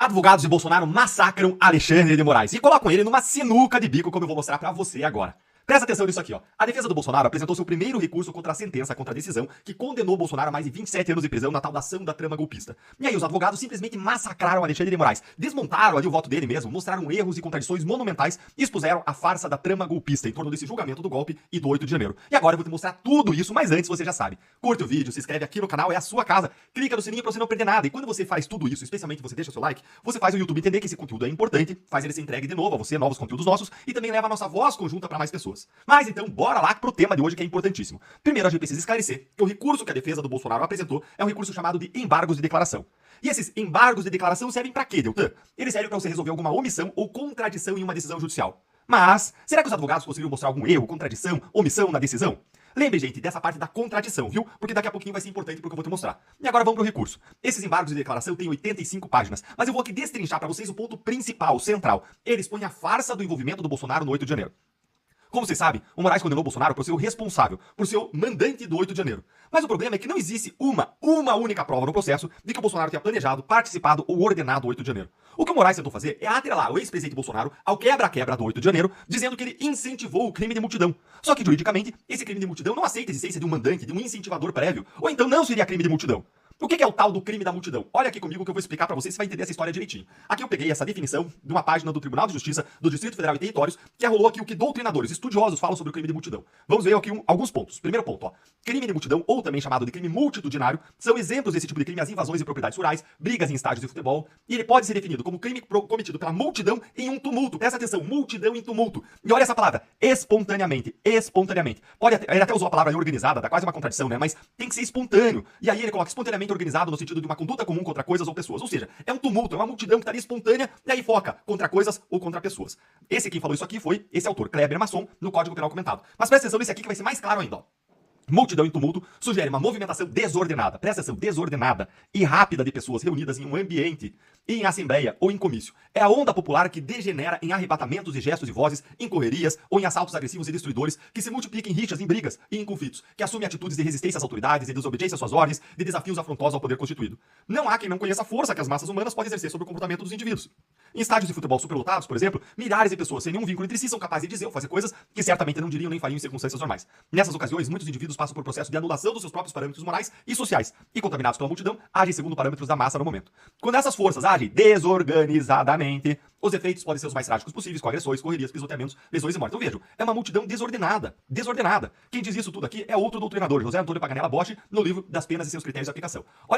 Advogados de Bolsonaro massacram Alexandre de Moraes e colocam ele numa sinuca de bico, como eu vou mostrar pra você agora. Presta atenção nisso aqui, ó. A defesa do Bolsonaro apresentou seu primeiro recurso contra a sentença, contra a decisão, que condenou Bolsonaro a mais de 27 anos de prisão na tal da ação da trama golpista. E aí os advogados simplesmente massacraram Alexandre de Moraes, desmontaram ali o voto dele mesmo, mostraram erros e contradições monumentais e expuseram a farsa da trama golpista em torno desse julgamento do golpe e do 8 de janeiro. E agora eu vou te mostrar tudo isso, mas antes você já sabe. Curte o vídeo, se inscreve aqui no canal, é a sua casa. Clica no sininho pra você não perder nada. E quando você faz tudo isso, especialmente você deixa seu like, você faz o YouTube entender que esse conteúdo é importante, faz ele ser entregue de novo a você, novos conteúdos nossos, e também leva a nossa voz conjunta pra mais pessoas. Mas então, bora lá pro tema de hoje que é importantíssimo. Primeiro, a gente precisa esclarecer que o recurso que a defesa do Bolsonaro apresentou é um recurso chamado de embargos de declaração. E esses embargos de declaração servem pra quê, Deltan? Eles servem pra você resolver alguma omissão ou contradição em uma decisão judicial. Mas, será que os advogados conseguiram mostrar algum erro, contradição, omissão na decisão? Lembre, gente, dessa parte da contradição, viu? Porque daqui a pouquinho vai ser importante porque eu vou te mostrar. E agora vamos pro recurso. Esses embargos de declaração têm 85 páginas, mas eu vou aqui destrinchar pra vocês o ponto principal, central. Eles põem a farsa do envolvimento do Bolsonaro no 8 de janeiro. Como vocês sabem, o Moraes condenou Bolsonaro por ser o responsável, por ser o mandante do 8 de janeiro. Mas o problema é que não existe uma única prova no processo de que o Bolsonaro tenha planejado, participado ou ordenado o 8 de janeiro. O que o Moraes tentou fazer é atrelar o ex-presidente Bolsonaro ao quebra-quebra do 8 de janeiro, dizendo que ele incentivou o crime de multidão. Só que, juridicamente, esse crime de multidão não aceita a existência de um mandante, de um incentivador prévio, ou então não seria crime de multidão. O que é o tal do crime da multidão? Olha aqui comigo que eu vou explicar pra você, você vai entender essa história direitinho. Aqui eu peguei essa definição de uma página do Tribunal de Justiça do Distrito Federal e Territórios, que rolou aqui o que doutrinadores, estudiosos falam sobre o crime de multidão. Vamos ver aqui alguns pontos. Primeiro ponto, ó. Crime de multidão, ou também chamado de crime multitudinário, são exemplos desse tipo de crime as invasões de propriedades rurais, brigas em estádios de futebol, e ele pode ser definido como crime cometido pela multidão em um tumulto. Presta atenção, multidão em tumulto. E olha essa palavra, espontaneamente, espontaneamente. Ele até usou a palavra organizada, dá quase uma contradição, né? Mas tem que ser espontâneo. E aí ele coloca espontaneamente organizado no sentido de uma conduta comum contra coisas ou pessoas. Ou seja, é um tumulto, é uma multidão que está ali espontânea e aí foca contra coisas ou contra pessoas. Quem falou isso aqui foi esse autor, Kleber Masson, no Código Penal comentado. Mas presta atenção nesse aqui que vai ser mais claro ainda, ó. Multidão em tumulto sugere uma movimentação desordenada, presta atenção, desordenada e rápida de pessoas reunidas em um ambiente, em assembleia ou em comício. É a onda popular que degenera em arrebatamentos de gestos e vozes, em correrias ou em assaltos agressivos e destruidores, que se multiplica em rixas, em brigas e em conflitos, que assume atitudes de resistência às autoridades, de desobediência às suas ordens, de desafios afrontosos ao poder constituído. Não há quem não conheça a força que as massas humanas podem exercer sobre o comportamento dos indivíduos. Em estádios de futebol superlotados, por exemplo, milhares de pessoas sem nenhum vínculo entre si são capazes de dizer ou fazer coisas que certamente não diriam nem fariam em circunstâncias normais. Nessas ocasiões, muitos indivíduos passam por processo de anulação dos seus próprios parâmetros morais e sociais, e contaminados pela multidão, agem segundo parâmetros da massa no momento. Quando essas forças agem desorganizadamente, os efeitos podem ser os mais trágicos possíveis, com agressões, correrias, pisoteamentos, lesões e morte. Então vejam, é uma multidão desordenada. Desordenada. Quem diz isso tudo aqui é outro doutrinador, José Antônio Paganella Bosch, no livro Das Penas e Seus Critérios de Aplicação. Olha